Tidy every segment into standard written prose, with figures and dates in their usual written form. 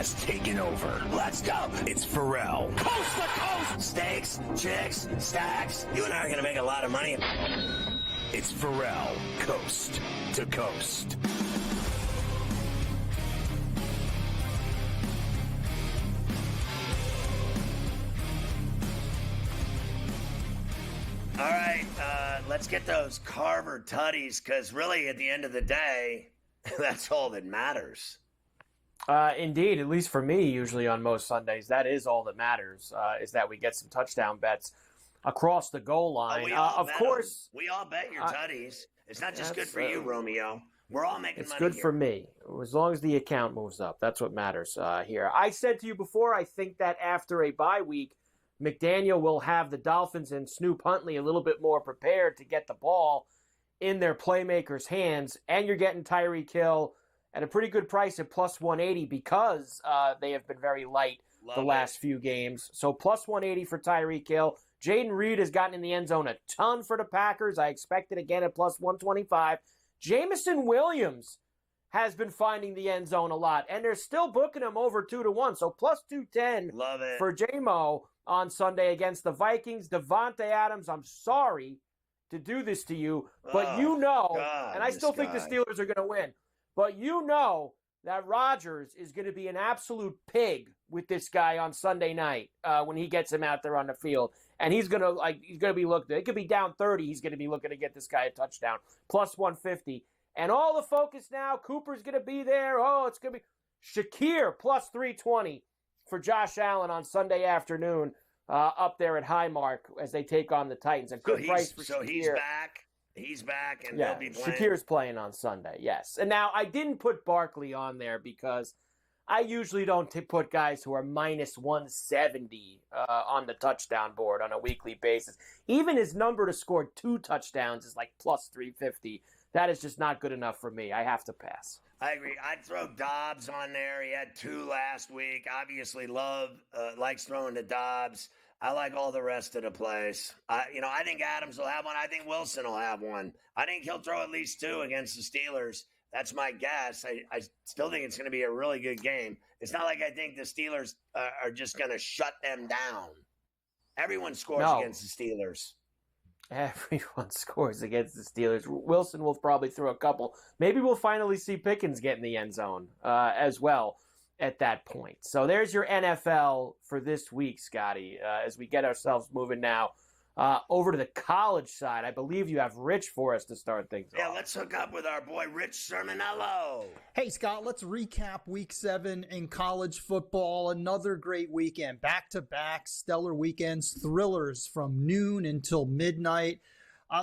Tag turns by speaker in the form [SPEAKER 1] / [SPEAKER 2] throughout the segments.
[SPEAKER 1] has taken over. Let's go. It's Ferrall. Coast to coast. Steaks, chicks, stacks. You and I are going to make a lot of money. It's Ferrall, coast to coast.
[SPEAKER 2] All right, let's get those Carver tutties, because really at the end of the day, that's all that matters.
[SPEAKER 3] Indeed, at least for me, usually on most Sundays, that is all that matters, is that we get some touchdown bets across the goal line. Of course.
[SPEAKER 2] We all bet your tutties. It's not just good for you, Romeo. We're all making money.
[SPEAKER 3] It's good for me, as long as the account moves up. That's what matters here. I said to you before, I think that after a bye week, McDaniel will have the Dolphins and Snoop Huntley a little bit more prepared to get the ball in their playmakers' hands, and you're getting Tyreek Hill at a pretty good price at plus 180 because they have been very light last few games. So plus 180 for Tyreek Hill. Jaden Reed has gotten in the end zone a ton for the Packers. I expect it again at plus 125. Jameson Williams has been finding the end zone a lot, and they're still booking him over 2-1. So plus 210 for J-Mo on Sunday against the Vikings. Devontae Adams, I'm sorry to do this to you, but and I still think the Steelers are going to win, but you know that Rodgers is going to be an absolute pig with this guy on Sunday night when he gets him out there on the field. And he's going to be looking, it could be down 30, he's going to be looking to get this guy a touchdown, plus 150. And all the focus now, Cooper's going to be there. Oh, it's going to be Shakir, plus 320 for Josh Allen on Sunday afternoon up there at Highmark as they take on the Titans. A good price for Shakir. So he's
[SPEAKER 2] back. He's back, and they'll be playing.
[SPEAKER 3] Shakir's playing on Sunday, yes. And now I didn't put Barkley on there because I usually don't put guys who are minus 170 on the touchdown board on a weekly basis. Even his number to score 2 touchdowns is like plus 350. That is just not good enough for me. I have to pass.
[SPEAKER 2] I agree. I'd throw Dobbs on there. He had 2 last week. Obviously, Love likes throwing to Dobbs. I like all the rest of the plays. I think Adams will have one. I think Wilson will have one. I think he'll throw at least 2 against the Steelers. That's my guess. I still think it's going to be a really good game. It's not like I think the Steelers are just going to shut them down. Everyone scores against the Steelers.
[SPEAKER 3] Everyone scores against the Steelers. Wilson will probably throw a couple. Maybe we'll finally see Pickens get in the end zone as well at that point. So there's your NFL for this week, Scotty, as we get ourselves moving now over to the college side. I believe you have Rich for us to start things off.
[SPEAKER 2] Yeah, let's hook up with our boy Rich Sermonello.
[SPEAKER 4] Hey, Scott, let's recap Week 7 in college football. Another great weekend. Back-to-back stellar weekends, thrillers from noon until midnight.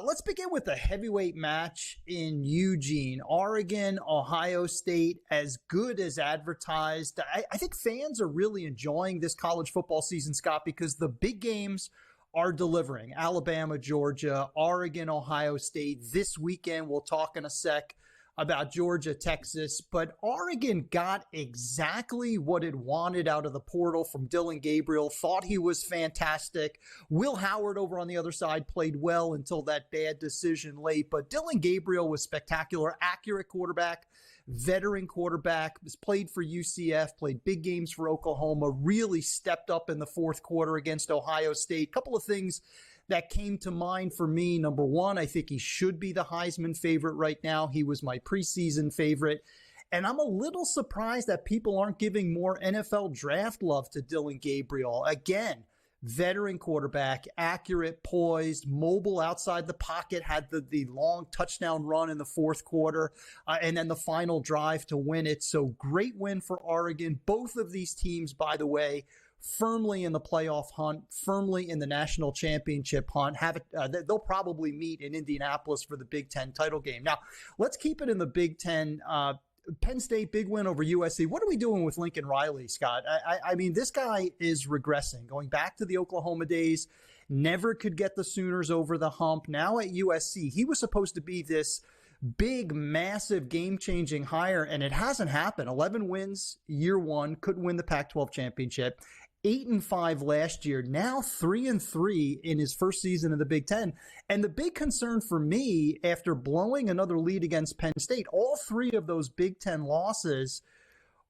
[SPEAKER 4] Let's begin with the heavyweight match in Eugene. Oregon, Ohio State, as good as advertised. I think fans are really enjoying this college football season, Scott, because the big games are delivering. Alabama, Georgia, Oregon, Ohio State. This weekend, we'll talk in a sec about Georgia, Texas. But Oregon got exactly what it wanted out of the portal from Dillon Gabriel. Thought he was fantastic. Will Howard over on the other side played well until that bad decision late. But Dillon Gabriel was spectacular. Accurate quarterback. Veteran quarterback, was played for UCF, played big games for Oklahoma, really stepped up in the fourth quarter against Ohio State. Couple of things that came to mind for me. Number one, I think he should be the Heisman favorite right now. He was my preseason favorite. And I'm a little surprised that people aren't giving more NFL draft love to Dillon Gabriel. Again, veteran quarterback, accurate, poised, mobile outside the pocket, had the long touchdown run in the fourth quarter, and then the final drive to win it. So great win for Oregon. Both of these teams, by the way, firmly in the playoff hunt, firmly in the national championship hunt. They'll probably meet in Indianapolis for the Big Ten title game. Now, let's keep it in the Big Ten. Penn State, big win over USC. What are we doing with Lincoln Riley, Scott? I mean, this guy is regressing. Going back to the Oklahoma days, never could get the Sooners over the hump. Now at USC, he was supposed to be this big, massive, game-changing hire, and it hasn't happened. 11 wins year one, couldn't win the Pac-12 championship. 8-5 last year, now 3-3 in his first season in the Big Ten. And the big concern for me, after blowing another lead against Penn State, all 3 of those Big Ten losses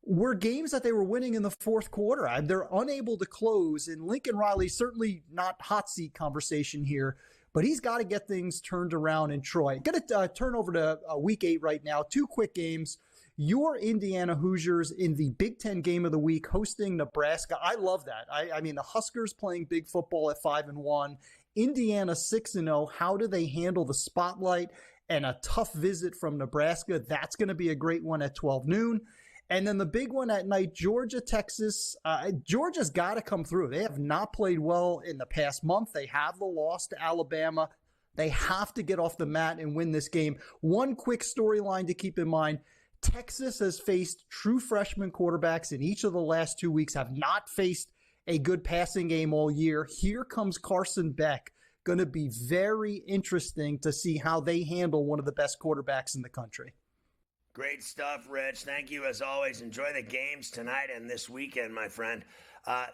[SPEAKER 4] were games that they were winning in the fourth quarter. They're unable to close, and Lincoln Riley, certainly not hot seat conversation here, but he's got to get things turned around in Troy. Going to turn over to week 8 right now. 2 quick games. Your Indiana Hoosiers in the Big Ten game of the week hosting Nebraska. I love that. I mean, the Huskers playing big football at 5-1. Indiana 6-0. How do they handle the spotlight and a tough visit from Nebraska? That's going to be a great one at 12 noon. And then the big one at night, Georgia, Texas. Georgia's got to come through. They have not played well in the past month. They have the loss to Alabama. They have to get off the mat and win this game. One quick storyline to keep in mind. Texas has faced true freshman quarterbacks in each of the last 2 weeks, have not faced a good passing game all year. Here comes Carson Beck. Going to be very interesting to see how they handle one of the best quarterbacks in the country.
[SPEAKER 2] Great stuff, Rich. Thank you as always. Enjoy the games tonight and this weekend, my friend.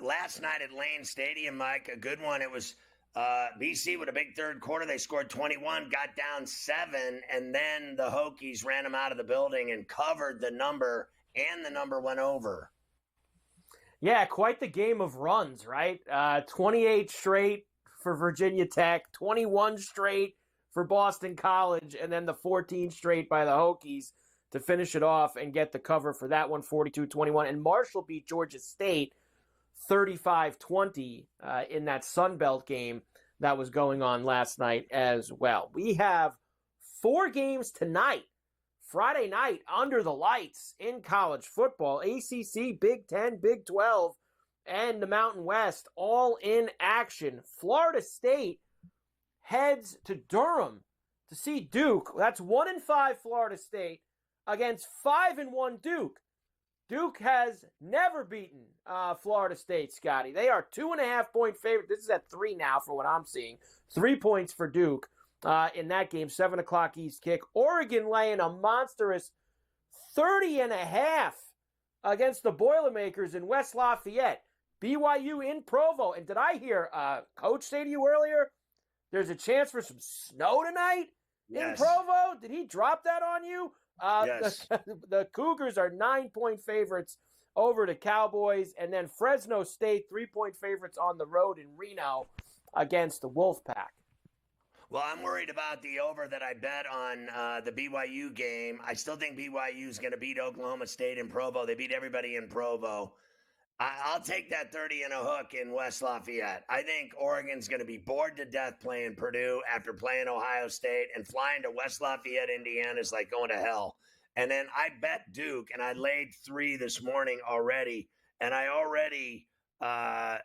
[SPEAKER 2] Last night at Lane Stadium, Mike, a good one. It was BC with a big third quarter. They scored 21, got down 7, and then the Hokies ran them out of the building and covered the number, and the number went over.
[SPEAKER 3] Yeah, quite the game of runs, right? 28 straight for Virginia Tech, 21 straight for Boston College, and then the 14 straight by the Hokies to finish it off and get the cover for that one, 42-21. And Marshall beat Georgia State 35-20 in that Sun Belt game that was going on last night as well. We have 4 games tonight, Friday night, under the lights in college football. ACC, Big 10, Big 12, and the Mountain West all in action. Florida State heads to Durham to see Duke. That's 1-5 Florida State against 5-1 Duke. Duke has never beaten Florida State, Scotty. They are 2.5-point favorite. This is at 3 now for what I'm seeing. 3 points for Duke in that game, 7 o'clock East kick. Oregon laying a monstrous 30.5 against the Boilermakers in West Lafayette. BYU in Provo. And did I hear Coach say to you earlier, there's a chance for some snow tonight in Provo? Did he drop that on you?
[SPEAKER 2] Yes.
[SPEAKER 3] The Cougars are 9-point favorites over the Cowboys, and then Fresno State 3-point favorites on the road in Reno against the Wolfpack.
[SPEAKER 2] Well, I'm worried about the over that I bet on the BYU game. I still think BYU is going to beat Oklahoma State in Provo. They beat everybody in Provo. I'll take that 30 and a hook in West Lafayette. I think Oregon's going to be bored to death playing Purdue after playing Ohio State, and flying to West Lafayette, Indiana is like going to hell. And then I bet Duke, and I laid 3 this morning already. And I already, I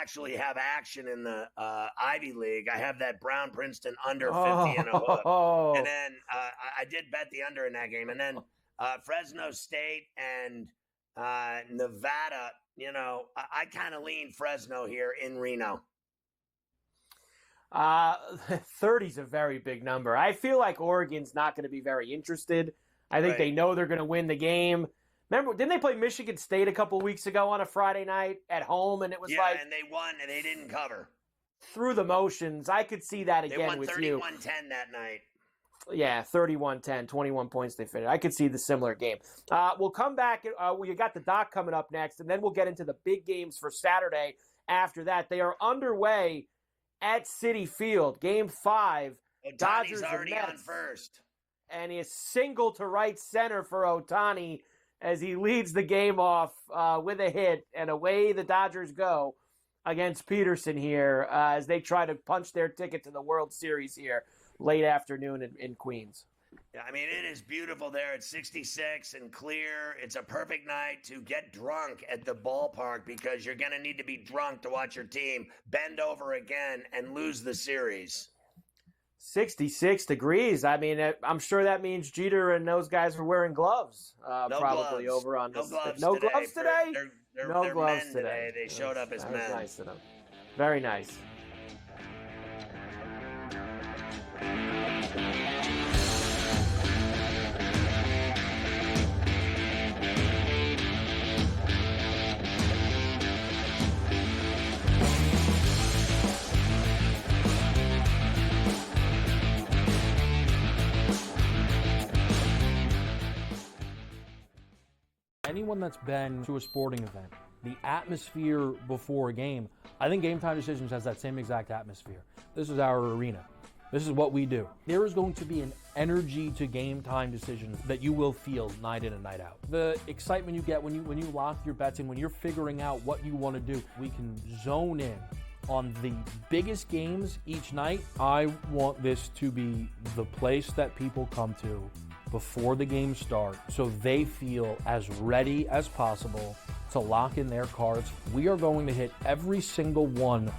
[SPEAKER 2] actually have action in the Ivy League. I have that Brown Princeton under 50 and a hook. And then I did bet the under in that game. And then Fresno State and Nevada, I kind of lean Fresno here in Reno.
[SPEAKER 3] 30 is a very big number. I feel like Oregon's not going to be very interested. I think they know they're going to win the game. Remember, didn't they play Michigan State a couple weeks ago on a Friday night at home? And it was like,
[SPEAKER 2] and they won, and they didn't cover.
[SPEAKER 3] Through the motions. I could see that again with you.
[SPEAKER 2] They won 31-10 that night.
[SPEAKER 3] Yeah, 31-10, 21 points they finished. I could see the similar game. We'll come back. We got the doc coming up next, and then we'll get into the big games for Saturday after that. They are underway at Citi Field. Game 5. Dodgers
[SPEAKER 2] already
[SPEAKER 3] and Mets.
[SPEAKER 2] on first.
[SPEAKER 3] And he is single to right center for Ohtani as he leads the game off with a hit. And away the Dodgers go against Peterson here as they try to punch their ticket to the World Series here late afternoon in Queens.
[SPEAKER 2] Yeah, I mean, it is beautiful there. It's 66 and clear. It's a perfect night to get drunk at the ballpark because you're going to need to be drunk to watch your team bend over again and lose the series.
[SPEAKER 3] 66 degrees. I mean, I'm sure that means Jeter and those guys were wearing gloves. Probably
[SPEAKER 2] gloves.
[SPEAKER 3] over on
[SPEAKER 2] no
[SPEAKER 3] this.
[SPEAKER 2] Gloves
[SPEAKER 3] no
[SPEAKER 2] today.
[SPEAKER 3] gloves today?
[SPEAKER 2] They're gloves men today. They showed up as men.
[SPEAKER 3] Nice of them. Very nice.
[SPEAKER 5] anyone that's been to a sporting event, the atmosphere before a game, I think Game Time Decisions has that same exact atmosphere. This is our arena. This is what we do. There is going to be an energy to Game Time Decisions that you will feel night in and night out. The excitement you get when you lock your bets in, when you're figuring out what you want to do, we can zone in on the biggest games each night. I want this to be the place that people come to before the games start so they feel as ready as possible to lock in their cards. We are going to hit every single one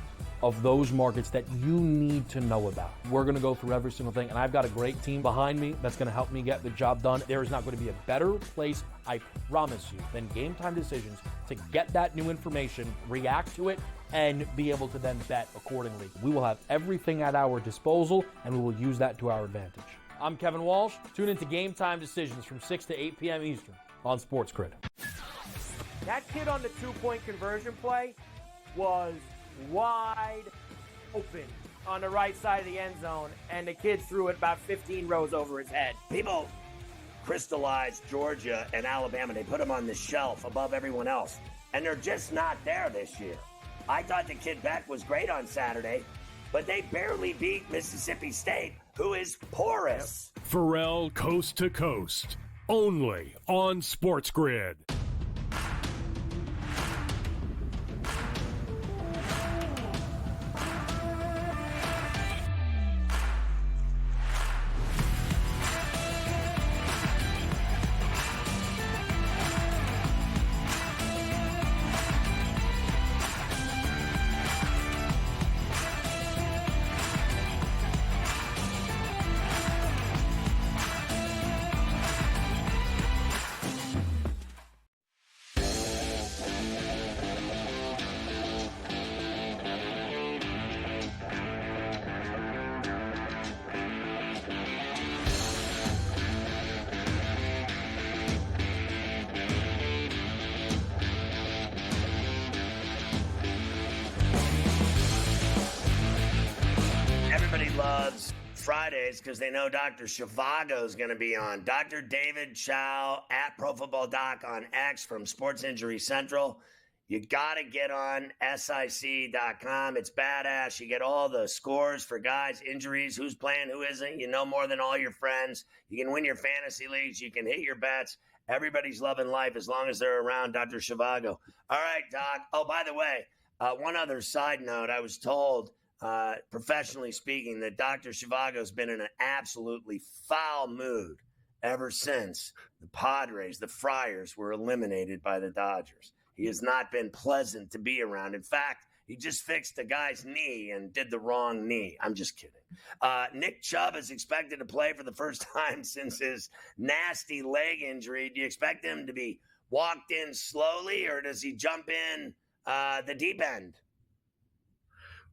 [SPEAKER 5] of those markets that you need to know about. We're going to go through every single thing, and I've got a great team behind me that's going to help me get the job done. There is not going to be a better place, I promise you, than Game Time Decisions to get that new information, react to it, and be able to then bet accordingly. We will have everything at our disposal, and we will use that to our advantage. I'm Kevin Walsh. Tune into Game Time Decisions from 6 to 8 p.m. Eastern on SportsGrid.
[SPEAKER 3] That kid on the two-point conversion play was wide open on the right side of the end zone, and the kid threw it about 15 rows over his head.
[SPEAKER 2] People crystallized Georgia and Alabama. They put them on the shelf above everyone else, and they're just not there this year. I thought the kid Beck was great on Saturday, but they barely beat Mississippi State, who is porous.
[SPEAKER 6] Ferrall Coast to Coast, only on SportsGrid.
[SPEAKER 2] Loves Fridays because they know Dr. Zhivago is going to be on. Dr. David Chow at Pro Football Doc on X from Sports Injury Central. You got to get on SIC.com. It's badass. You get all the scores for guys, injuries, who's playing, who isn't. You know more than all your friends. You can win your fantasy leagues. You can hit your bets. Everybody's loving life as long as they're around Dr. Zhivago. All right, Doc. Oh, by the way, one other side note. I was told, professionally speaking, that Dr. Zhivago's been in an absolutely foul mood ever since the Padres, the Friars, were eliminated by the Dodgers. He has not been pleasant to be around. In fact, he just fixed a guy's knee and did the wrong knee. I'm just kidding. Nick Chubb is expected to play for the first time since his nasty leg injury. Do you expect him to be walked in slowly, or does he jump in the deep end?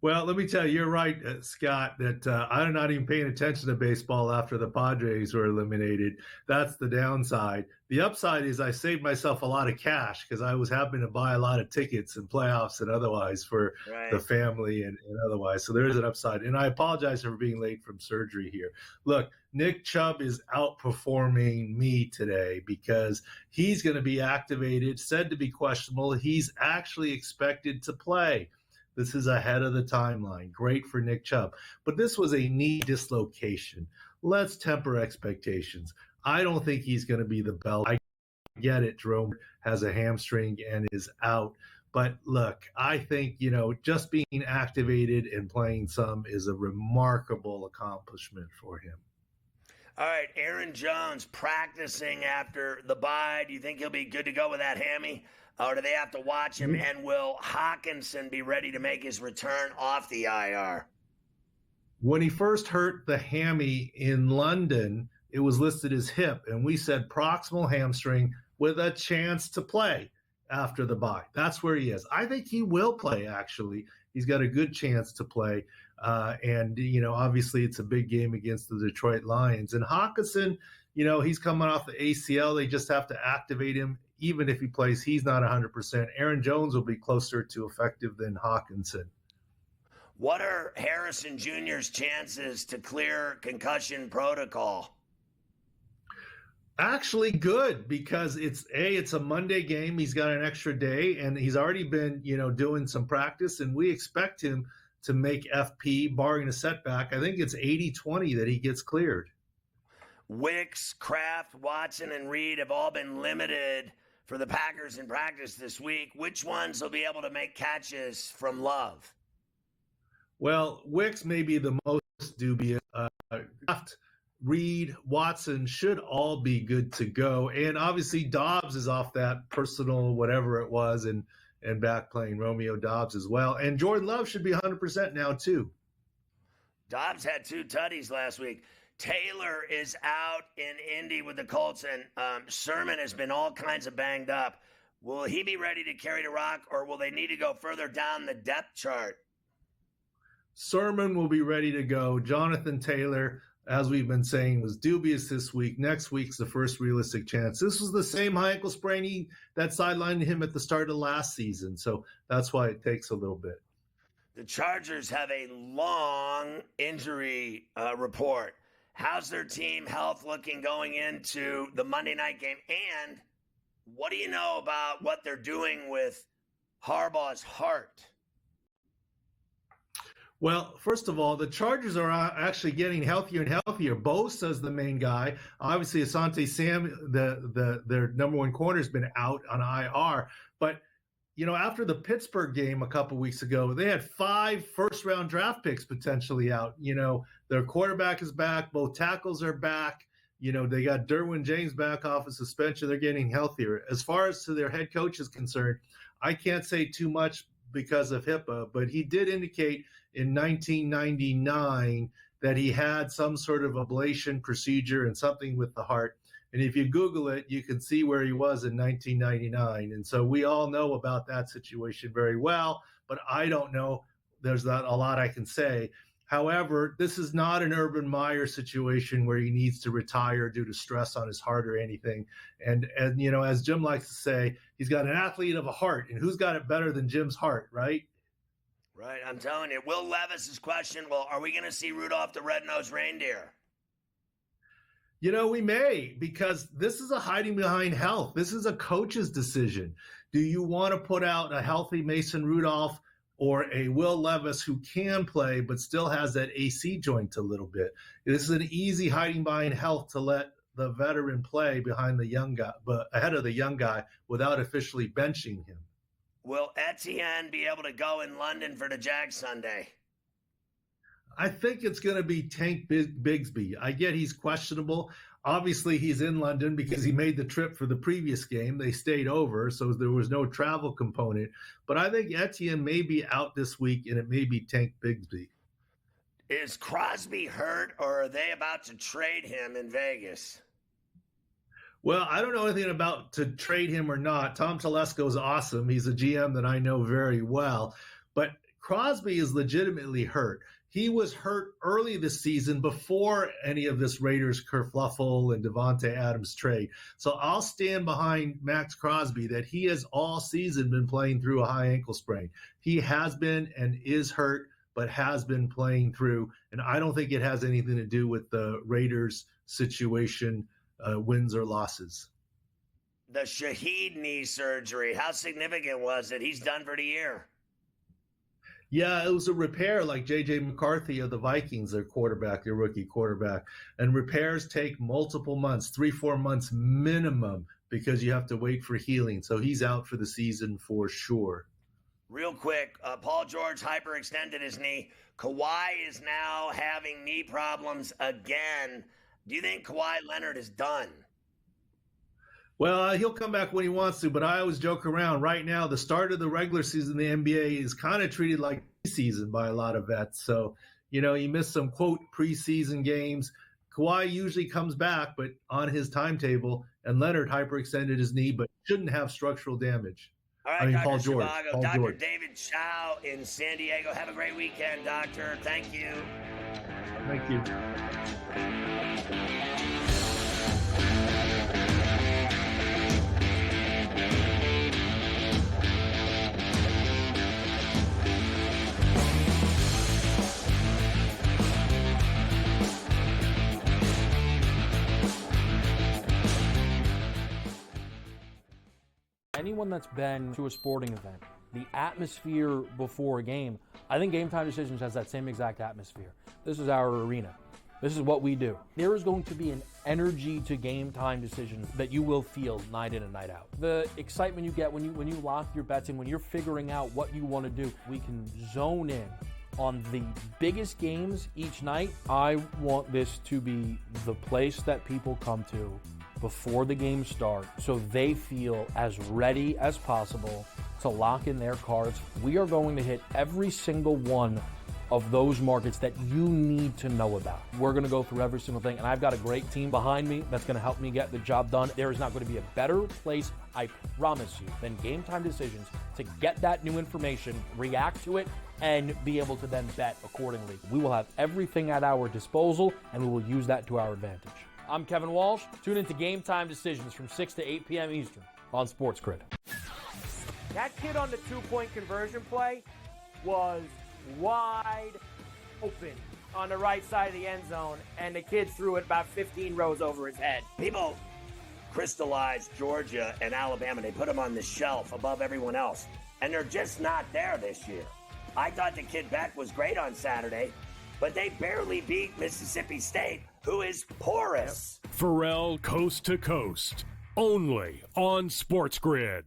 [SPEAKER 7] Well, let me tell you, you're right, Scott, that I'm not even paying attention to baseball after the Padres were eliminated. That's the downside. The upside is I saved myself a lot of cash because I was having to buy a lot of tickets and playoffs and otherwise for the family and otherwise. So there is an upside. And I apologize for being late from surgery here. Look, Nick Chubb is outperforming me today because he's going to be activated, said to be questionable. He's actually expected to play. This is ahead of the timeline. Great for Nick Chubb. But this was a knee dislocation. Let's temper expectations. I don't think he's going to be the bell. I get it. Jerome has a hamstring and is out. But look, I think, just being activated and playing some is a remarkable accomplishment for him.
[SPEAKER 2] All right, Aaron Jones practicing after the bye. Do you think he'll be good to go with that hammy? Or do they have to watch him? And will Hawkinson be ready to make his return off the IR?
[SPEAKER 7] When he first hurt the hammy in London, it was listed as hip, and we said proximal hamstring with a chance to play after the bye. That's where he is. I think he will play, actually. He's got a good chance to play. And obviously it's a big game against the Detroit Lions. And Hawkinson, he's coming off the ACL. They just have to activate him. Even if he plays, he's not 100%. Aaron Jones will be closer to effective than Hawkinson.
[SPEAKER 2] What are Harrison Jr.'s chances to clear concussion protocol?
[SPEAKER 7] Actually good, because it's a Monday game. He's got an extra day, and he's already been, doing some practice, and we expect him to make FP, barring a setback. I think it's 80-20 that he gets cleared.
[SPEAKER 2] Wicks, Kraft, Watson, and Reed have all been limited for the Packers in practice this week. Which ones will be able to make catches from Love?
[SPEAKER 7] Well, Wicks may be the most dubious. Kraft, Reed, Watson should all be good to go. And obviously Dobbs is off that personal whatever it was and back playing Romeo Dobbs as well. And Jordan Love should be 100% now too.
[SPEAKER 2] Dobbs had 2 tutties last week. Taylor is out in Indy with the Colts, and Sermon has been all kinds of banged up. Will he be ready to carry the rock, or will they need to go further down the depth chart?
[SPEAKER 7] Sermon will be ready to go. Jonathan Taylor, as we've been saying, was dubious this week. Next week's the first realistic chance. This was the same high ankle sprain that sidelined him at the start of last season, so that's why it takes a little bit.
[SPEAKER 2] The Chargers have a long injury report. How's their team health looking going into the Monday night game? And what do you know about what they're doing with Harbaugh's heart?
[SPEAKER 7] Well, first of all, the Chargers are actually getting healthier and healthier. Bosa's the main guy. Obviously, Asante Sam, their number one corner, has been out on IR. But, after the Pittsburgh game a couple weeks ago, they had 5 first-round draft picks potentially out. Their quarterback is back. Both tackles are back. They got Derwin James back off of suspension. They're getting healthier. As far as to their head coach is concerned, I can't say too much because of HIPAA, but he did indicate in 1999 that he had some sort of ablation procedure and something with the heart. And if you Google it, you can see where he was in 1999. And so we all know about that situation very well, but I don't know. There's not a lot I can say. However, this is not an Urban Meyer situation where he needs to retire due to stress on his heart or anything. And as Jim likes to say, he's got an athlete of a heart, and who's got it better than Jim's heart, right?
[SPEAKER 2] Right, I'm telling you. Will Levis's question, well, are we going to see Rudolph the Red-Nosed Reindeer?
[SPEAKER 7] We may, because this is a hiding behind health. This is a coach's decision. Do you want to put out a healthy Mason Rudolph or a Will Levis who can play but still has that AC joint a little bit? This is an easy hiding behind health to let the veteran play behind the young guy, but ahead of the young guy without officially benching him.
[SPEAKER 2] Will Etienne be able to go in London for the Jags Sunday?
[SPEAKER 7] I think it's going to be Tank Bigsby. I get he's questionable. Obviously, he's in London because he made the trip for the previous game. They stayed over, so there was no travel component. But I think Etienne may be out this week, and it may be Tank Bigsby.
[SPEAKER 2] Is Crosby hurt, or are they about to trade him in Vegas?
[SPEAKER 7] Well, I don't know anything about to trade him or not. Tom Telesco is awesome. He's a GM that I know very well. But Crosby is legitimately hurt. He was hurt early this season before any of this Raiders kerfluffle and Devontae Adams trade. So I'll stand behind Max Crosby that he has all season been playing through a high ankle sprain. He has been and is hurt, but has been playing through. And I don't think it has anything to do with the Raiders situation, wins or losses.
[SPEAKER 2] The Shaheed knee surgery, how significant was it? He's done for the year.
[SPEAKER 7] Yeah, it was a repair like J.J. McCarthy of the Vikings, their quarterback, their rookie quarterback. And repairs take multiple months, 3-4 months minimum, because you have to wait for healing. So he's out for the season for sure.
[SPEAKER 2] Real quick, Paul George hyperextended his knee. Kawhi is now having knee problems again. Do you think Kawhi Leonard is done?
[SPEAKER 7] Well, he'll come back when he wants to, but I always joke around. Right now, the start of the regular season in the NBA is kind of treated like preseason by a lot of vets. So, he missed some, quote, preseason games. Kawhi usually comes back, but on his timetable, and Leonard hyperextended his knee, but shouldn't have structural damage.
[SPEAKER 2] All right, Dr.
[SPEAKER 7] Paul George.
[SPEAKER 2] Dr. David Chow in San Diego. Have a great weekend, Doctor. Thank you.
[SPEAKER 7] Thank you.
[SPEAKER 5] anyone that's been to a sporting event, the atmosphere before a game, I think Game Time Decisions has that same exact atmosphere. This is our arena. This is what we do. There is going to be an energy to Game Time Decisions that you will feel night in and night out. The excitement you get when you lock your bets in, when you're figuring out what you want to do, we can zone in on the biggest games each night. I want this to be the place that people come to before the games start so they feel as ready as possible to lock in their cards. We are going to hit every single one of those markets that you need to know about. We're going to go through every single thing, and I've got a great team behind me that's going to help me get the job done. There is not going to be a better place, I promise you, than Game Time Decisions to get that new information, react to it, and be able to then bet accordingly. We will have everything at our disposal, and we will use that to our advantage. I'm Kevin Walsh. Tune into Game Time Decisions from 6 to 8 p.m. Eastern on SportsGrid.
[SPEAKER 3] That kid on the two-point conversion play was wide open on the right side of the end zone, and the kid threw it about 15 rows over his head.
[SPEAKER 2] People crystallized Georgia and Alabama. They put them on the shelf above everyone else, and they're just not there this year. I thought the kid Beck was great on Saturday, but they barely beat Mississippi State, who is porous.
[SPEAKER 6] Ferrall Coast to Coast, only on SportsGrid.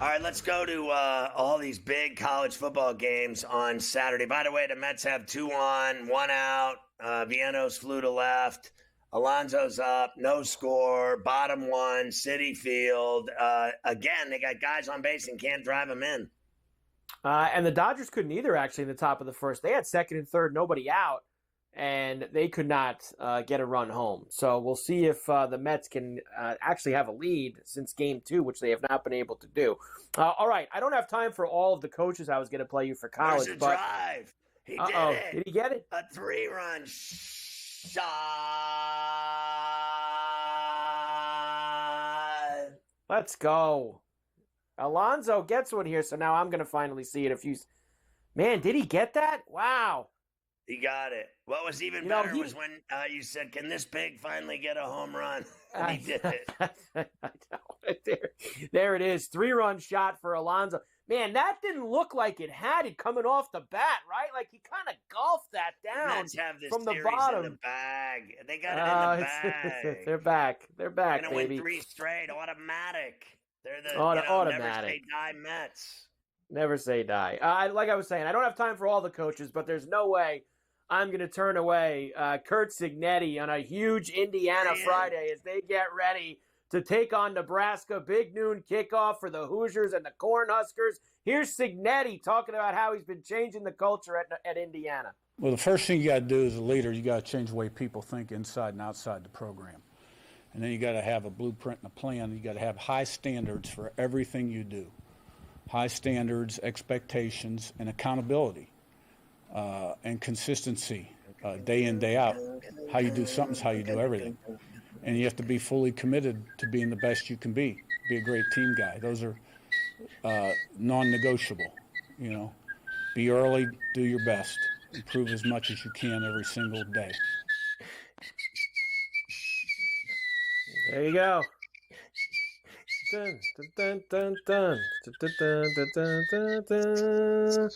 [SPEAKER 2] All right, let's go to all these big college football games on Saturday. By the way, the Mets have 2 on, 1 out. Vienno's flew to left. Alonso's up, no score. Bottom 1, Citi Field. Again, they got guys on base and can't drive them in.
[SPEAKER 3] And the Dodgers couldn't either, actually, in the top of the first. They had second and third, nobody out, and they could not get a run home. So we'll see if the Mets can actually have a lead since Game 2, which they have not been able to do. All right, I don't have time for all of the coaches I was going to play you for college.
[SPEAKER 2] There's a
[SPEAKER 3] but
[SPEAKER 2] drive. He did it.
[SPEAKER 3] Did he get it?
[SPEAKER 2] A 3-run shot.
[SPEAKER 3] Let's go. Alonso gets one here, so now I'm going to finally see it. Man, did he get that? Wow.
[SPEAKER 2] He got it. What was even better was when you said, can this pig finally get a home run? And he did it.
[SPEAKER 3] I know. There it is. 3-run shot for Alonso. Man, that didn't look like it had it coming off the bat, right? Like he kind of golfed that down
[SPEAKER 2] Mets have this
[SPEAKER 3] from the
[SPEAKER 2] series
[SPEAKER 3] bottom.
[SPEAKER 2] in the bag. They got it in the bag.
[SPEAKER 3] They're back. They're back,
[SPEAKER 2] gonna
[SPEAKER 3] baby.
[SPEAKER 2] win 3 straight, automatic. They're the
[SPEAKER 3] automatic.
[SPEAKER 2] Never say die Mets.
[SPEAKER 3] Never say die. Like I was saying, I don't have time for all the coaches, but there's no way I'm going to turn away Kurt Cignetti on a huge Indiana Friday as they get ready to take on Nebraska. Big noon kickoff for the Hoosiers and the Cornhuskers. Here's Cignetti talking about how he's been changing the culture at Indiana.
[SPEAKER 8] Well, the first thing you got to do as a leader, you got to change the way people think inside and outside the program. And then you got to have a blueprint and a plan. You got to have high standards for everything you do. High standards, expectations, and accountability. And consistency, day in, day out. How you do something's how you do everything. And you have to be fully committed to being the best you can be. Be a great team guy. Those are non-negotiable, Be early, do your best. Improve as much as you can every single day.
[SPEAKER 3] There you go. Dun, dun, dun, dun, dun, dun, dun, dun, dun.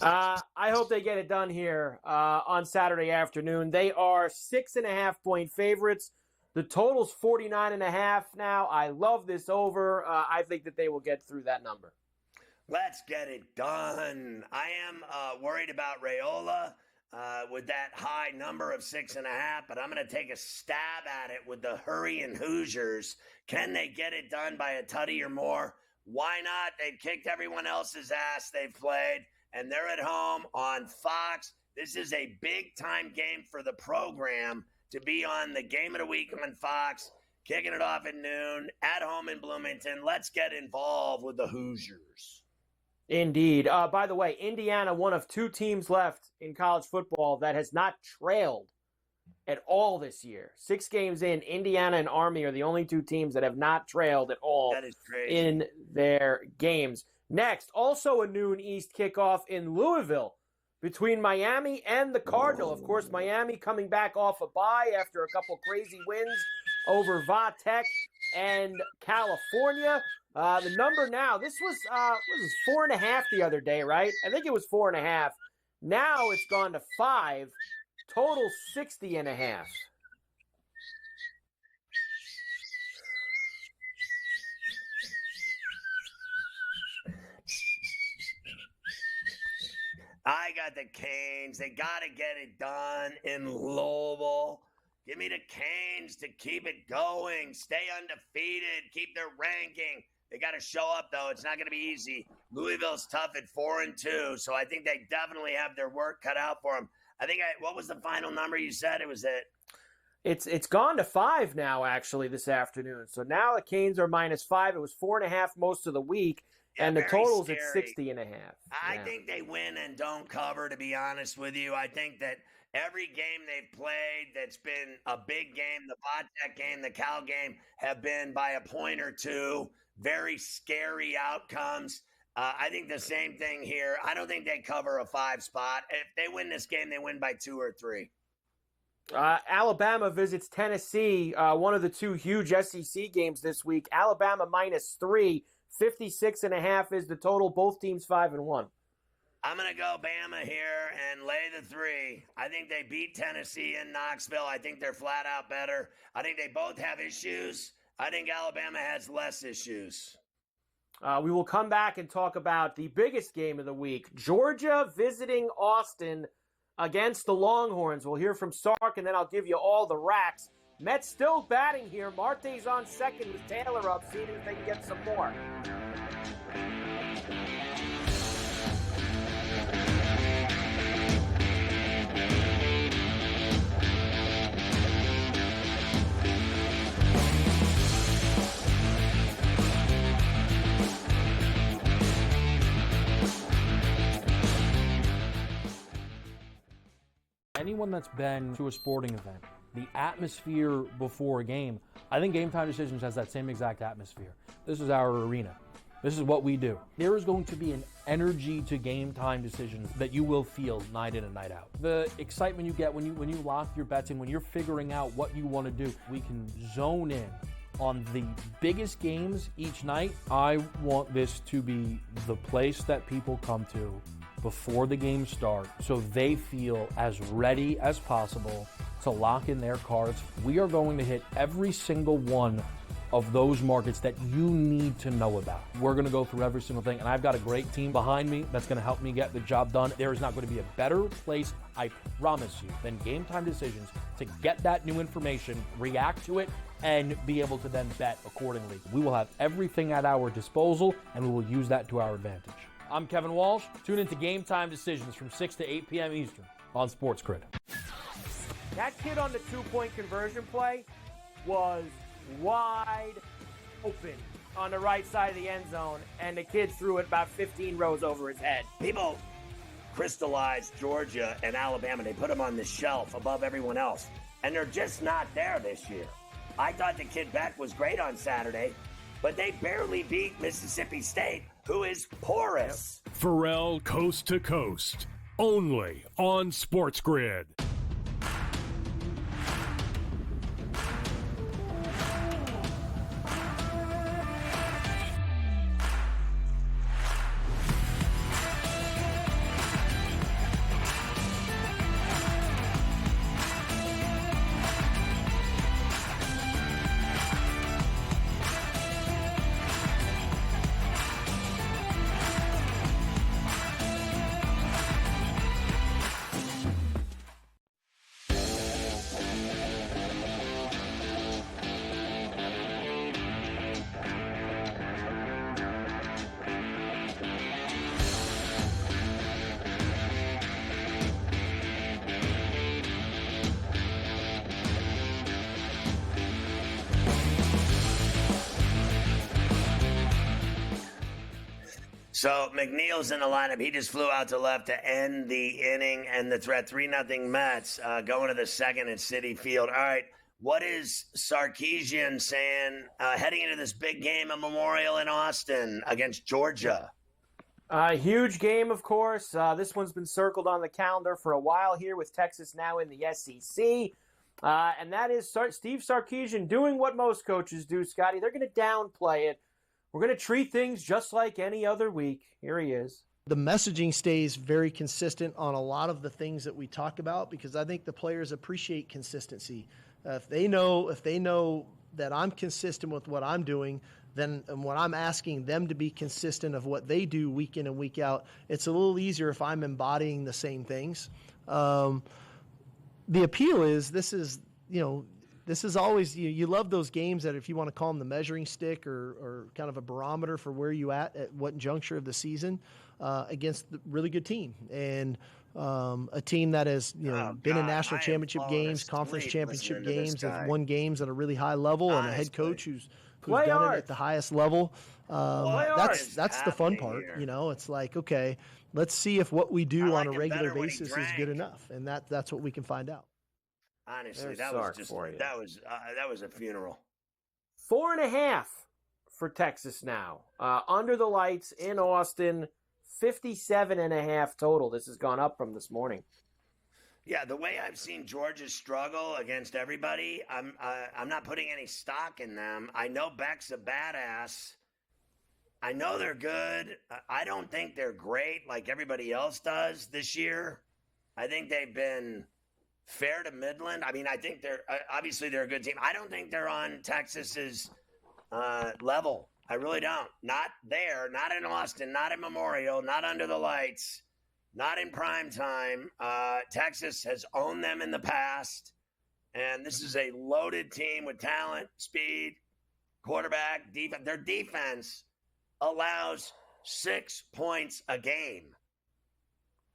[SPEAKER 3] I hope they get it done here on Saturday afternoon. They are 6.5-point favorites. The total's 49.5 now. I love this over. I think that they will get through that number.
[SPEAKER 2] Let's get it done. I am worried about Raiola. with that high number of 6.5, but I'm going to take a stab at it with the hurrying Hoosiers. Can they get it done by a tutty or more? Why not? They've kicked everyone else's ass they've played, and they're at home on Fox. This is a big-time game for the program to be on the game of the week on Fox, kicking it off at noon, at home in Bloomington. Let's get involved with the Hoosiers.
[SPEAKER 3] Indeed. By the way, Indiana, one of 2 teams left in college football that has not trailed at all this year. 6 games in, Indiana and Army are the only 2 teams that have not trailed at all
[SPEAKER 2] That is crazy.
[SPEAKER 3] in their games. Next, also a noon East kickoff in Louisville between Miami and the Cardinal. Of course, Miami coming back off a bye after a couple crazy wins over Va Tech and California. The number now, this was 4.5 the other day, right? I think it was 4.5. Now it's gone to 5. Total 60.5.
[SPEAKER 2] I got the Canes. They got to get it done in Louisville. Give me the Canes to keep it going, stay undefeated, keep their ranking. They got to show up, though. It's not going to be easy. Louisville's tough at 4-2, so I think they definitely have their work cut out for them. What was the final number you said? It was at
[SPEAKER 3] It's gone to 5 now, actually, this afternoon. So now the Canes are -5. It was 4.5 most of the week, and the total's at 60.5.
[SPEAKER 2] I think they win and don't cover, to be honest with you. I think that every game they've played that's been a big game, the Vodtech game, the Cal game, have been by a point or 2. Very scary outcomes. I think the same thing here. I don't think they cover a 5 spot. If they win this game, they win by 2 or 3.
[SPEAKER 3] Alabama visits Tennessee, one of the 2 huge SEC games this week. Alabama -3, 56.5 is the total. Both teams 5-1.
[SPEAKER 2] I'm going to go Bama here and lay the 3. I think they beat Tennessee in Knoxville. I think they're flat out better. I think they both have issues. I think Alabama has less issues.
[SPEAKER 3] We will come back and talk about the biggest game of the week. Georgia visiting Austin against the Longhorns. We'll hear from Sark, and then I'll give you all the racks. Mets still batting here. Marte's on second with Taylor up, seeing if they can get some more.
[SPEAKER 5] Anyone that's been to a sporting event, the atmosphere before a game, I think Game Time Decisions has that same exact atmosphere. This is our arena. This is what we do. There is going to be an energy to Game Time Decisions that you will feel night in and night out. The excitement you get when you lock your bets in, when you're figuring out what you want to do, we can zone in on the biggest games each night. I want this to be the place that people come to before the games start so they feel as ready as possible to lock in their cards. We are going to hit every single one of those markets that you need to know about. We're going to go through every single thing, and I've got a great team behind me that's going to help me get the job done. There is not going to be a better place, I promise you, than Game Time Decisions to get that new information, react to it, and be able to then bet accordingly. We will have everything at our disposal, and we will use that to our advantage. I'm Kevin Walsh. Tune into Game Time Decisions from 6 to 8 p.m. Eastern on SportsGrid.
[SPEAKER 3] That kid on the 2-point conversion play was wide open on the right side of the end zone, and the kid threw it about 15 rows over his head.
[SPEAKER 2] People crystallized Georgia and Alabama. They put them on the shelf above everyone else, and they're just not there this year. I thought the kid Beck was great on Saturday, but they barely beat Mississippi State, who is porous.
[SPEAKER 6] Ferrall Coast to Coast, only on SportsGrid.
[SPEAKER 2] So McNeil's in the lineup. He just flew out to left to end the inning and the threat. 3-0 Mets going to the second at Citi Field. All right, what is Sarkisian saying heading into this big game of Memorial in Austin against Georgia?
[SPEAKER 3] Huge game, of course. This one's been circled on the calendar for a while here with Texas now in the SEC. And that is Steve Sarkisian doing what most coaches do, Scotty. They're going to downplay it. We're going to treat things just like any other week. Here he is.
[SPEAKER 9] The messaging stays very consistent on a lot of the things that we talk about because I think the players appreciate consistency. If they know that I'm consistent with what I'm doing, then when I'm asking them to be consistent of what they do week in and week out, it's a little easier if I'm embodying the same things. The appeal is this is always, you love those games that if you want to call them the measuring stick or kind of a barometer for where you at what juncture of the season against the really good team. And a team that has been in national championship games, conference championship games, has won games at a really high level, and a head coach who's done it at the highest level. That's the fun part. It's like, okay, let's see if what we do on a regular basis is good enough, and that's what we can find out.
[SPEAKER 2] Honestly,
[SPEAKER 3] There's
[SPEAKER 2] that
[SPEAKER 3] Sark
[SPEAKER 2] was
[SPEAKER 3] for you.
[SPEAKER 2] that was a funeral.
[SPEAKER 3] 4.5 for Texas now. Under the lights in Austin, 57.5 total. This has gone up from this morning.
[SPEAKER 2] Yeah, the way I've seen Georgia struggle against everybody, I'm not putting any stock in them. I know Beck's a badass. I know they're good. I don't think they're great like everybody else does this year. I think they've been fair to Midland. I mean, I think they're a good team. I don't think they're on Texas's level. I really don't. Not there, not in Austin, not in Memorial, not under the lights, not in prime time. Texas has owned them in the past, and this is a loaded team with talent, speed, quarterback, defense. Their defense allows 6 points a game.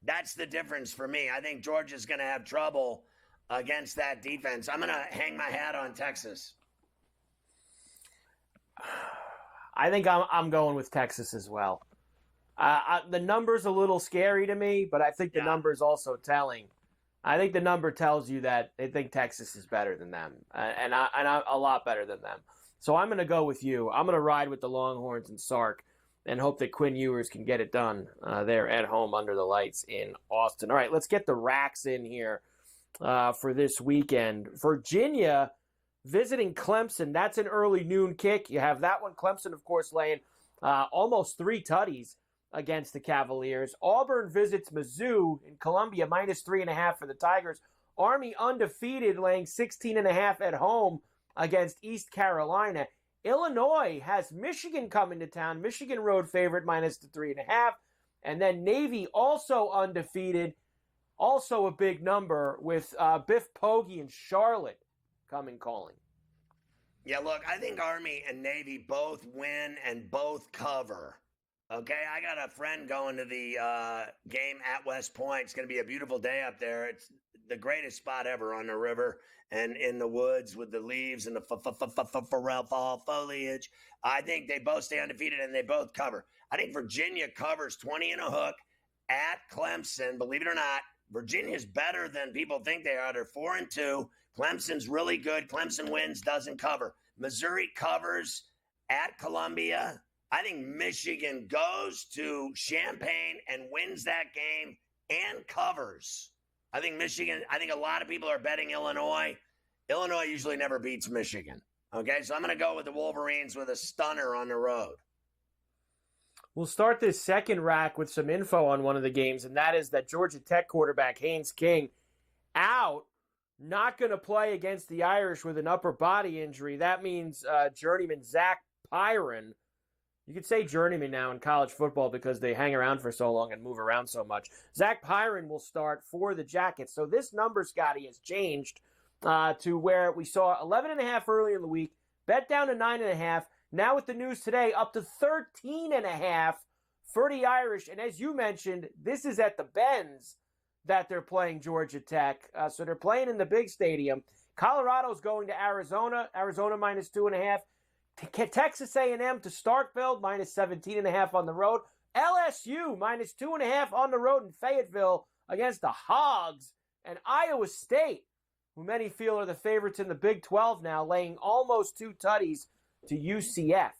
[SPEAKER 2] That's the difference for me. I think Georgia's going to have trouble against that defense. I'm going to hang my hat on Texas.
[SPEAKER 3] I think I'm going with Texas as well. The number's a little scary to me, but I think the number's also telling. I think the number tells you that they think Texas is better than them, and I'm a lot better than them. So I'm going to go with you. I'm going to ride with the Longhorns and Sark and hope that Quinn Ewers can get it done there at home under the lights in Austin. All right, let's get the racks in here for this weekend. Virginia visiting Clemson. That's an early noon kick. You have that one. Clemson, of course, laying almost 3 tutties against the Cavaliers. Auburn visits Mizzou in Columbia, minus 3.5 for the Tigers. Army undefeated, laying 16.5 at home against East Carolina. Illinois has Michigan coming to town. Michigan road favorite, minus the 3.5. And then Navy also undefeated, also a big number with Biff Poggi and Charlotte coming calling.
[SPEAKER 2] Yeah, look, I think Army and Navy both win and both cover. Okay, I got a friend going to the game at West Point. It's going to be a beautiful day up there. It's the greatest spot ever on the river and in the woods with the leaves and the Ferrall fall foliage. I think they both stay undefeated and they both cover. I think Virginia covers 20 and a hook at Clemson. Believe it or not, Virginia's better than people think they are. They're 4-2. Clemson's really good. Clemson wins, doesn't cover. Missouri covers at Columbia. I think Michigan goes to Champaign and wins that game and covers. I think a lot of people are betting Illinois. Illinois usually never beats Michigan. Okay, so I'm going to go with the Wolverines with a stunner on the road.
[SPEAKER 3] We'll start this second rack with some info on one of the games, and that is that Georgia Tech quarterback Haynes King out, not going to play against the Irish with an upper body injury. That means journeyman Zach Pyron. You could say journeyman now in college football because they hang around for so long and move around so much. Zach Pyron will start for the Jackets. So this number, Scotty, has changed to where we saw 11.5 early in the week, bet down to 9.5. Now with the news today, up to 13.5 for the Irish. And as you mentioned, this is at the Benz that they're playing Georgia Tech. So they're playing in the big stadium. Colorado's going to Arizona. Arizona minus 2.5. Texas A&M to Starkville, minus 17.5 on the road. LSU minus 2.5 on the road in Fayetteville against the Hogs. And Iowa State, who many feel are the favorites in the Big 12 now, laying almost 2 tutties to UCF.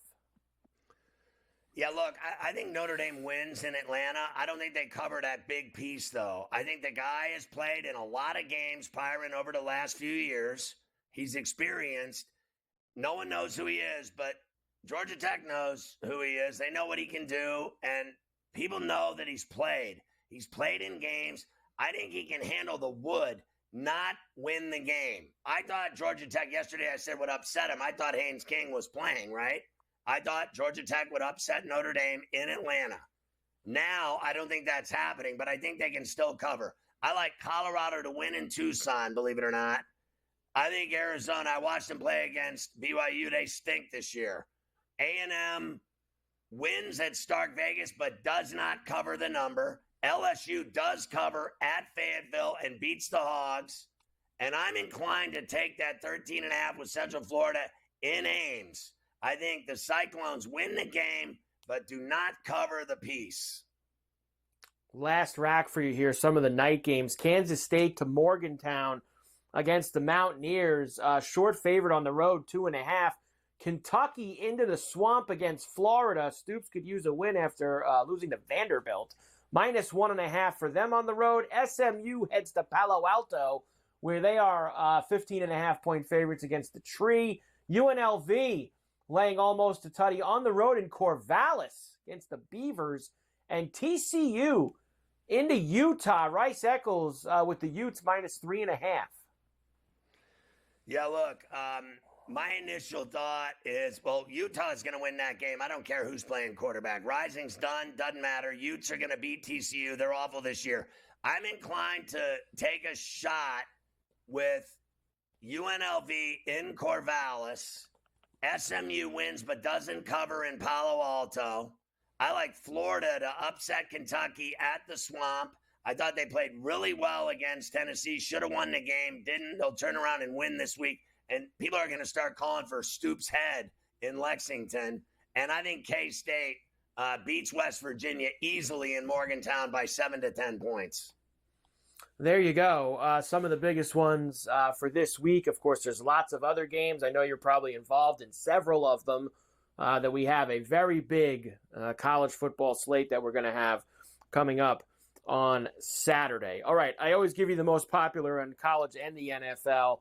[SPEAKER 2] Yeah, look, I think Notre Dame wins in Atlanta. I don't think they cover that big piece, though. I think the guy has played in a lot of games prior and over the last few years. He's experienced. No one knows who he is, but Georgia Tech knows who he is. They know what he can do, and people know that he's played. He's played in games. I think he can handle the wood, not win the game. I thought Georgia Tech yesterday, I said, would upset him. I thought Haynes King was playing, right? I thought Georgia Tech would upset Notre Dame in Atlanta. Now, I don't think that's happening, but I think they can still cover. I like Colorado to win in Tucson, believe it or not. I think Arizona, I watched them play against BYU. They stink this year. A&M wins at Stark Vegas, but does not cover the number. LSU does cover at Fayetteville and beats the Hogs. And I'm inclined to take that 13.5 with Central Florida in Ames. I think the Cyclones win the game, but do not cover the piece.
[SPEAKER 3] Last rack for you here, some of the night games. Kansas State to Morgantown against the Mountaineers. Short favorite on the road, 2.5. Kentucky into the swamp against Florida. Stoops could use a win after losing to Vanderbilt. Minus 1.5 for them on the road. SMU heads to Palo Alto, where they are 15.5-point favorites against the Tree. UNLV laying almost a tutty on the road in Corvallis against the Beavers. And TCU into Utah. Rice Eccles with the Utes minus 3.5.
[SPEAKER 2] Yeah, look, my initial thought is, well, Utah is going to win that game. I don't care who's playing quarterback. Rising's done, doesn't matter. Utes are going to beat TCU. They're awful this year. I'm inclined to take a shot with UNLV in Corvallis. SMU wins but doesn't cover in Palo Alto. I like Florida to upset Kentucky at the Swamp. I thought they played really well against Tennessee. Should have won the game. Didn't. They'll turn around and win this week. And people are going to start calling for Stoops' head in Lexington. And I think K-State beats West Virginia easily in Morgantown by 7 to 10 points.
[SPEAKER 3] There you go. Some of the biggest ones for this week. Of course, there's lots of other games. I know you're probably involved in several of them that we have a very big college football slate that we're going to have coming up on Saturday. All right, I always give you the most popular in college and the NFL.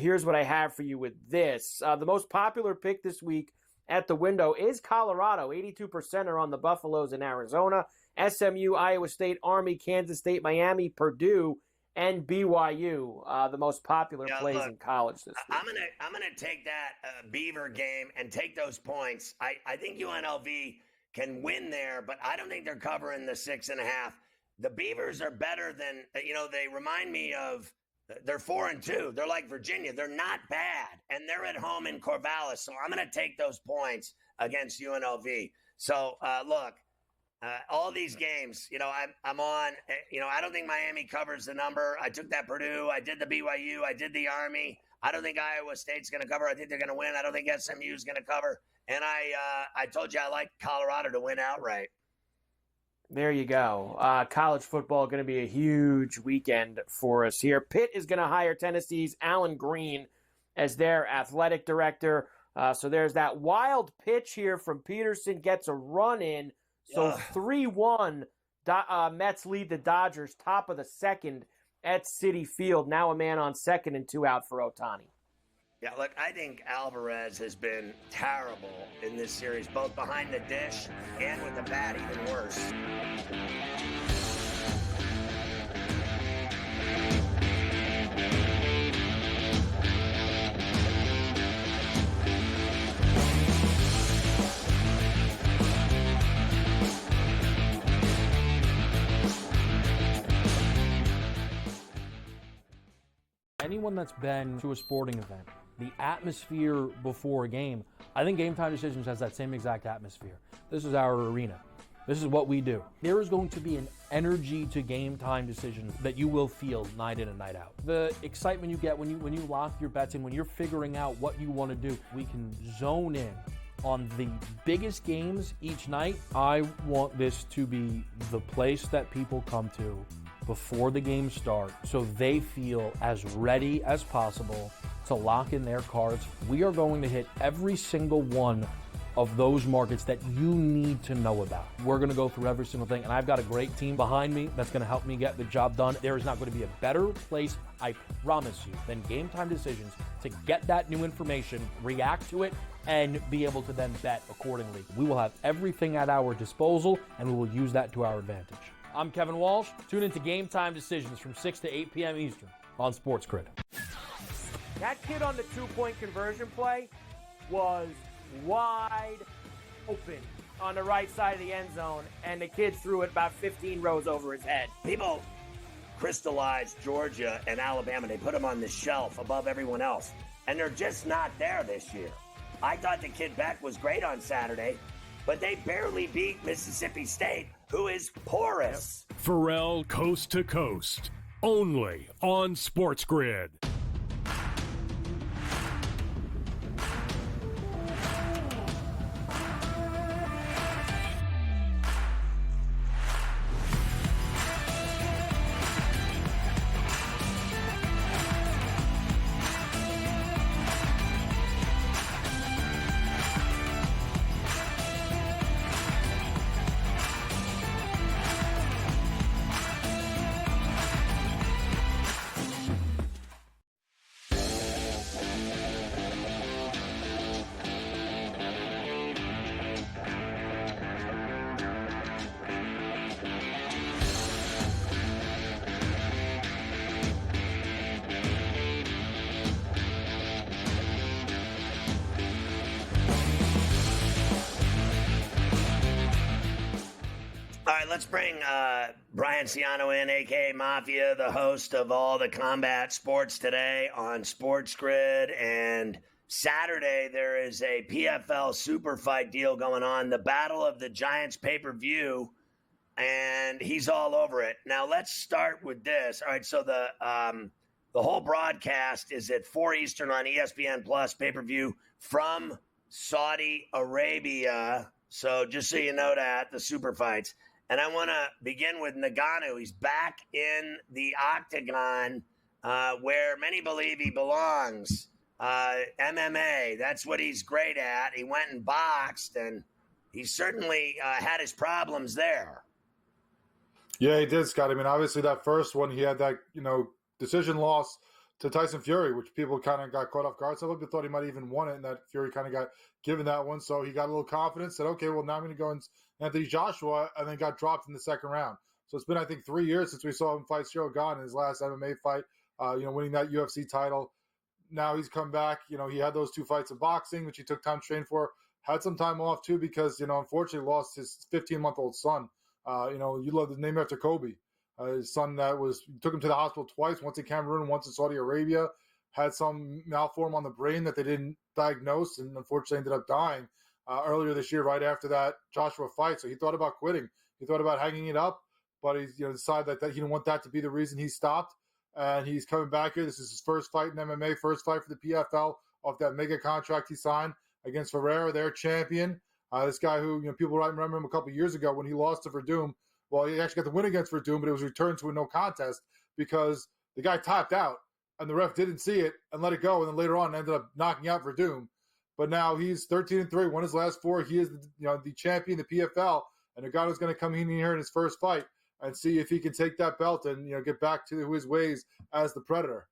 [SPEAKER 3] Here's what I have for you with this. The most popular pick this week at the window is Colorado. 82% are on the Buffaloes in Arizona. SMU, Iowa State, Army, Kansas State, Miami, Purdue, and BYU. The most popular plays in college this week.
[SPEAKER 2] I'm gonna take that Beaver game and take those points. I think UNLV can win there, but I don't think they're covering the 6.5. The Beavers are better than, they remind me of, they're 4-2. They're like Virginia. They're not bad. And they're at home in Corvallis. So I'm going to take those points against UNLV. So, look, all these games, I'm on, I don't think Miami covers the number. I took that Purdue. I did the BYU. I did the Army. I don't think Iowa State's going to cover. I think they're going to win. I don't think SMU is going to cover. And I told you I like Colorado to win outright.
[SPEAKER 3] There you go. College football going to be a huge weekend for us here. Pitt is going to hire Tennessee's Alan Green as their athletic director. So there's that wild pitch here from Peterson. Gets a run in. So 3-1, Mets lead the Dodgers, top of the second at Citi Field. Now a man on second and 2 out for Ohtani.
[SPEAKER 2] Yeah, look, I think Alvarez has been terrible in this series, both behind the dish and with the bat, even worse.
[SPEAKER 5] Anyone that's been to a sporting event, the atmosphere before a game, I think Game Time Decisions has that same exact atmosphere. This is our arena. This is what we do. There is going to be an energy to Game Time Decisions that you will feel night in and night out. The excitement you get when you lock your bets in, when you're figuring out what you want to do, we can zone in on the biggest games each night, I want this to be the place that people come to before the games start so they feel as ready as possible to lock in their cards. We are going to hit every single one of those markets that you need to know about. We're going to go through every single thing, and I've got a great team behind me that's going to help me get the job done. There is not going to be a better place, I promise you, than Game Time Decisions to get that new information, react to it, and be able to then bet accordingly. We will have everything at our disposal, and we will use that to our advantage. I'm Kevin Walsh. Tune into Game Time Decisions from 6 to 8 p.m. Eastern on SportsGrid.
[SPEAKER 3] That kid on the two-point conversion play was wide open on the right side of the end zone, and the kid threw it about 15 rows over his head.
[SPEAKER 2] People crystallized Georgia and Alabama. They put them on the shelf above everyone else, and they're just not there this year. I thought the kid Beck was great on Saturday, but they barely beat Mississippi State, who is porous.
[SPEAKER 6] Ferrall Coast to Coast, only on SportsGrid.
[SPEAKER 2] All right, let's bring Brian Ciano in, a.k.a. Mafia, the host of all the combat sports today on SportsGrid. And Saturday, there is a PFL super fight deal going on, the Battle of the Giants pay-per-view, and he's all over it. Now, let's start with this. All right, so the whole broadcast is at 4 Eastern on ESPN Plus pay-per-view from Saudi Arabia. So just so you know that, the super fights. And I want to begin with Ngannou. He's back in the octagon where many believe he belongs. MMA, that's what he's great at. He went and boxed, and he certainly had his problems there.
[SPEAKER 10] Yeah, he did, Scott. I mean, obviously that first one, he had that, decision loss to Tyson Fury, which people kind of got caught off guard. Some people thought he might even won it, and that Fury kind of got given that one. So he got a little confidence, said, okay, well, now I'm going to go and Anthony Joshua, and then got dropped in the second round. So it's been, I think, 3 years since we saw him fight Cyril Gane in his last MMA fight, winning that UFC title. Now he's come back. He had those 2 fights of boxing, which he took time to train for. Had some time off, too, because, unfortunately lost his 15-month-old son. You love the name after Kobe. His son took him to the hospital twice, once in Cameroon, once in Saudi Arabia, had some malform on the brain that they didn't diagnose, and unfortunately ended up dying earlier this year right after that Joshua fight. So he thought about quitting. He thought about hanging it up, but he decided that he didn't want that to be the reason he stopped. And he's coming back here. This is his first fight in MMA, first fight for the PFL off that mega contract he signed against Ferreira, their champion. This guy who, people might remember him a couple of years ago when he lost to Verdum. Well, he actually got the win against Verdum, but it was returned to a no contest because the guy tapped out and the ref didn't see it and let it go. And then later on ended up knocking out Verdum. But now he's 13-3, won his last 4. He is the champion, the PFL. And Ngannou's going to come in here in his first fight and see if he can take that belt and get back to his ways as the Predator.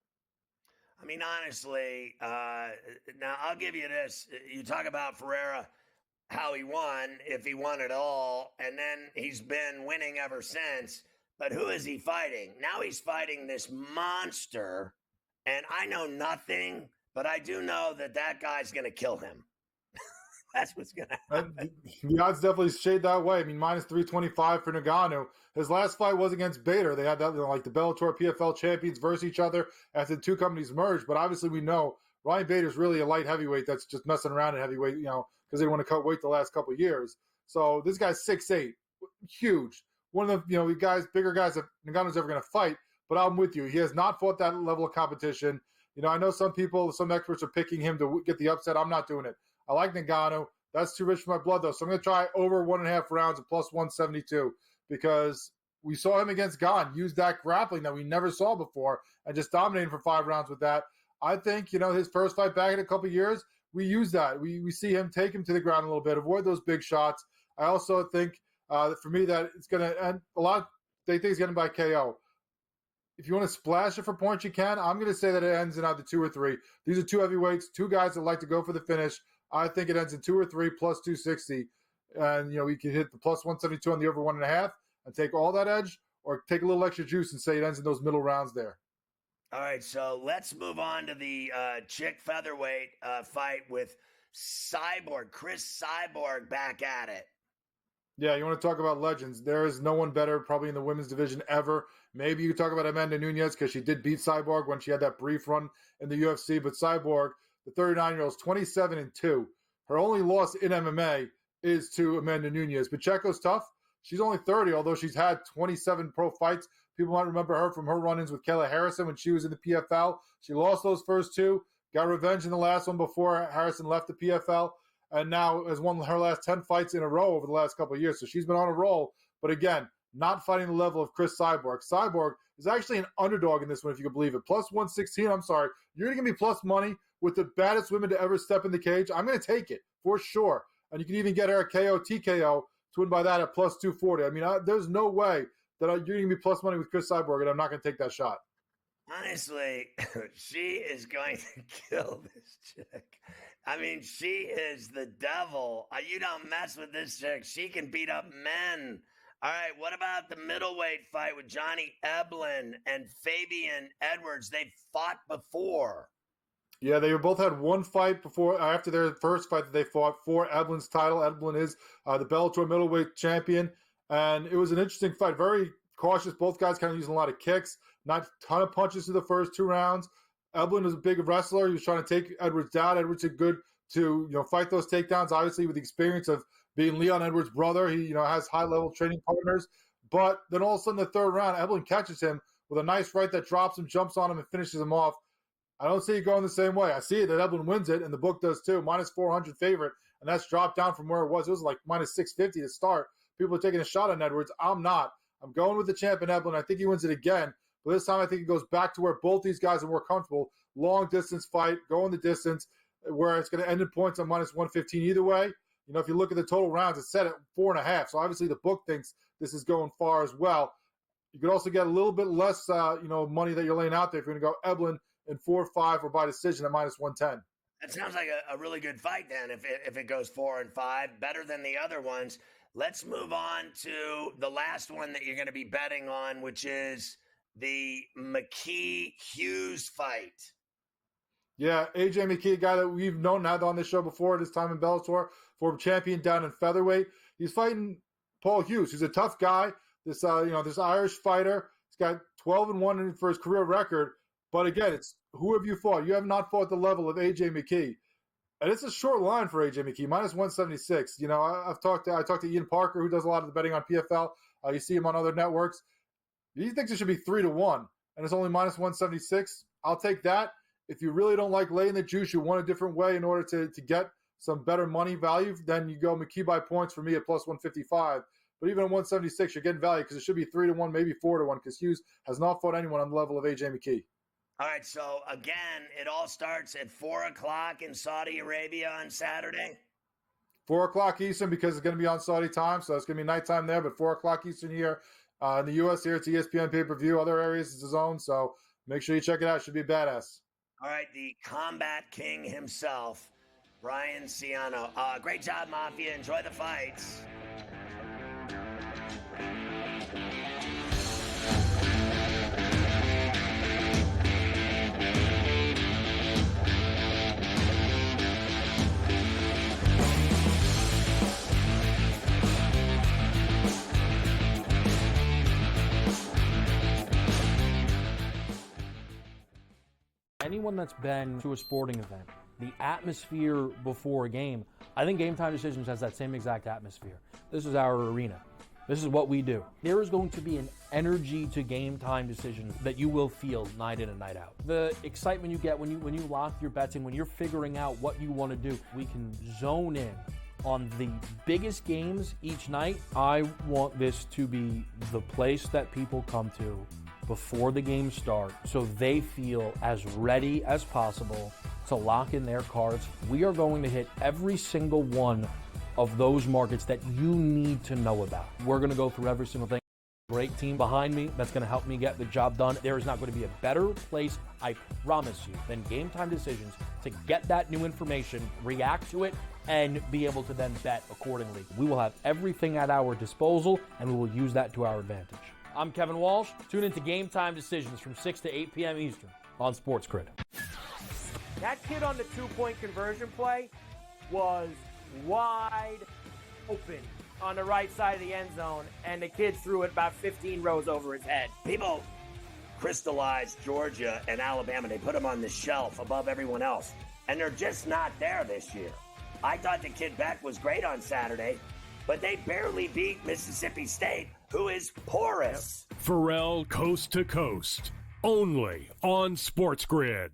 [SPEAKER 2] I mean, honestly, now I'll give you this. You talk about Ferreira, how he won, if he won at all, and then he's been winning ever since. But who is he fighting? Now he's fighting this monster, and I know nothing, but I do know that guy's going to kill him. That's what's going to happen.
[SPEAKER 10] The odds definitely shade that way. I mean, minus 325 for Ngannou. His last fight was against Bader. They had that, like the Bellator PFL champions versus each other after the 2 companies merged. But obviously we know Ryan Bader's really a light heavyweight that's just messing around in heavyweight, because they want to cut weight the last couple of years. So this guy's 6'8", huge. One of the guys, bigger guys that Ngannou's ever going to fight. But I'm with you. He has not fought that level of competition. I know some experts are picking him to get the upset. I'm not doing it. I like Ngannou, That's too rich for my blood, though. So I'm going to try over 1.5 rounds at plus 172 because we saw him against Gane use that grappling that we never saw before and just dominating for 5 rounds with that. I think, his first fight back in a couple of years, we use that. We see him take him to the ground a little bit, avoid those big shots. I also think, for me, that it's going to end they think it's going to by KO. If you want to splash it for points, you can. I'm going to say that it ends in either 2 or 3. These are 2 heavyweights, 2 guys that like to go for the finish. I think it ends in 2 or 3 plus 260. And, we can hit the plus 172 on the over 1.5 and take all that edge, or take a little extra juice and say it ends in those middle rounds there.
[SPEAKER 2] All right, so let's move on to the chick featherweight fight with Chris Cyborg back at it.
[SPEAKER 10] Yeah, you want to talk about legends. There is no one better probably in the women's division ever. Maybe you could talk about Amanda Nunes because she did beat Cyborg when she had that brief run in the UFC. But Cyborg, the 39-year-old, is 27-2. Her only loss in MMA is to Amanda Nunes. Pacheco's tough. She's only 30, although she's had 27 pro fights. People might remember her from her run-ins with Kayla Harrison when she was in the PFL. She lost those first 2, got revenge in the last one before Harrison left the PFL, and now has won her last 10 fights in a row over the last couple of years. So she's been on a roll. But again, not fighting the level of Chris Cyborg. Cyborg is actually an underdog in this one, if you can believe it. Plus 116, I'm sorry. You're going to give me plus money with the baddest women to ever step in the cage. I'm going to take it for sure. And you can even get her a KO, TKO to win by that at plus 240. I mean, there's no way that you're going to be plus money with Chris Cyborg, and I'm not going to take that shot.
[SPEAKER 2] Honestly, she is going to kill this chick. I mean, she is the devil. You don't mess with this chick. She can beat up men. All right, what about the middleweight fight with Johnny Eblen and Fabian Edwards? They've fought before.
[SPEAKER 10] Yeah, they both had one fight after their first fight that they fought for Eblen's title. Eblen is the Bellator middleweight champion, and it was an interesting fight. Very cautious. Both guys kind of using a lot of kicks, not a ton of punches through the first 2 rounds. Eblen was a big wrestler. He was trying to take Edwards down. Edwards did good to fight those takedowns. Obviously, with the experience of being Leon Edwards' brother, he has high-level training partners. But then all of a sudden, the 3rd round, Eblen catches him with a nice right that drops him, jumps on him, and finishes him off. I don't see it going the same way. I see it that Eblen wins it, and the book does too. Minus 400 favorite, and that's dropped down from where it was. It was like minus 650 to start. People are taking a shot on Edwards. I'm not. I'm going with the champion Eblen. I think he wins it again. But this time I think it goes back to where both these guys are more comfortable. Long distance fight, going the distance, where it's going to end in points on minus 115 either way. If you look at the total rounds, it's set at 4.5. So obviously the book thinks this is going far as well. You could also get a little bit less, money that you're laying out there if you're going to go Eblen in 4-5 or by decision at minus 110.
[SPEAKER 2] That sounds like a really good fight then if it goes 4 and 5, better than the other ones. Let's move on to the last one that you're going to be betting on, which is the McKee-Hughes fight.
[SPEAKER 10] Yeah, AJ McKee, a guy that we've known, had on this show before, this time in Bellator, former champion down in featherweight. He's fighting Paul Hughes. He's a tough guy. This Irish fighter. He's got 12-1 for his career record. But again, it's who have you fought? You have not fought the level of AJ McKee. And it's a short line for AJ McKee, minus 176. I talked to Ian Parker, who does a lot of the betting on PFL. You see him on other networks. He thinks it should be 3-1, and it's only minus 176. I'll take that. If you really don't like laying the juice, you want a different way in order to get some better money value, then you go McKee by points for me at plus 155. But even at 176, you're getting value because it should be 3-1, maybe 4-1, because Hughes has not fought anyone on the level of AJ McKee.
[SPEAKER 2] All right, so again, it all starts at 4 o'clock in Saudi Arabia on Saturday.
[SPEAKER 10] 4 o'clock Eastern because it's going to be on Saudi time, so it's going to be nighttime there, but 4 o'clock Eastern here. In the U.S. here, it's ESPN pay-per-view. Other areas, it's DAZN, so make sure you check it out. It should be badass.
[SPEAKER 2] All right, the Combat King himself, Brian Ciano. Great job, Mafia. Enjoy the fights.
[SPEAKER 5] Anyone that's been to a sporting event, the atmosphere before a game, I think Game Time Decisions has that same exact atmosphere. This is our arena. This is what we do. There is going to be an energy to Game Time Decisions that you will feel night in and night out. The excitement you get when you lock your bets in, when you're figuring out what you want to do, we can zone in on the biggest games each night, I want this to be the place that people come to before the games start so they feel as ready as possible to lock in their cards. We are going to hit every single one of those markets that you need to know about. We're going to go through every single thing. Great team behind me that's going to help me get the job done. There is not going to be a better place, I promise you, than Game Time Decisions to get that new information, react to it, and be able to then bet accordingly. We will have everything at our disposal, and we will use that to our advantage. I'm Kevin Walsh. Tune into Game Time Decisions from 6 to 8 p.m. Eastern on SportsGrid.
[SPEAKER 3] That kid on the two-point conversion play was wide open on the right side of the end zone, and the kid threw it about 15 rows over his head.
[SPEAKER 2] People crystallized Georgia and Alabama. They put them on the shelf above everyone else, and they're just not there this year. I thought the kid Beck was great on Saturday, but they barely beat Mississippi State, who is porous.
[SPEAKER 6] Ferrall Coast to Coast, only on SportsGrid.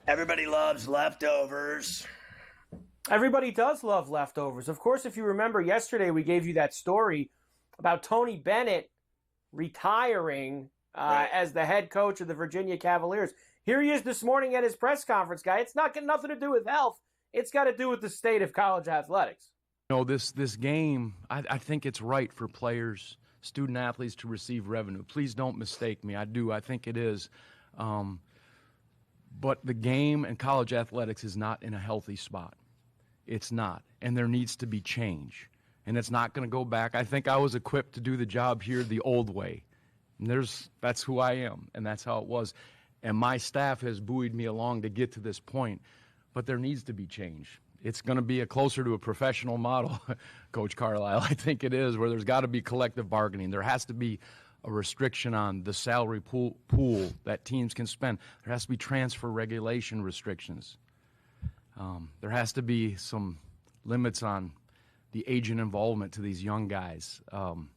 [SPEAKER 2] Everybody loves leftovers.
[SPEAKER 3] Everybody does love leftovers. Of course, if you remember yesterday, we gave you that story about Tony Bennett retiring as the head coach of the Virginia Cavaliers. Here he is this morning at his press conference, guy. It's not got nothing to do with health. It's got to do with the state of college athletics.
[SPEAKER 11] You know, this game, I think it's right for players, student athletes to receive revenue. Please don't mistake me. I do. I think it is. But the game and college athletics is not in a healthy spot. It's not. And there needs to be change. And it's not going to go back. I think I was equipped to do the job here the old way. And that's who I am, and that's how it was. And my staff has buoyed me along to get to this point. But there needs to be change. It's going to be closer to a professional model, Coach Carlisle. I think it is, where there's got to be collective bargaining. There has to be a restriction on the salary pool that teams can spend. There has to be transfer regulation restrictions. There has to be some limits on the agent involvement to these young guys. And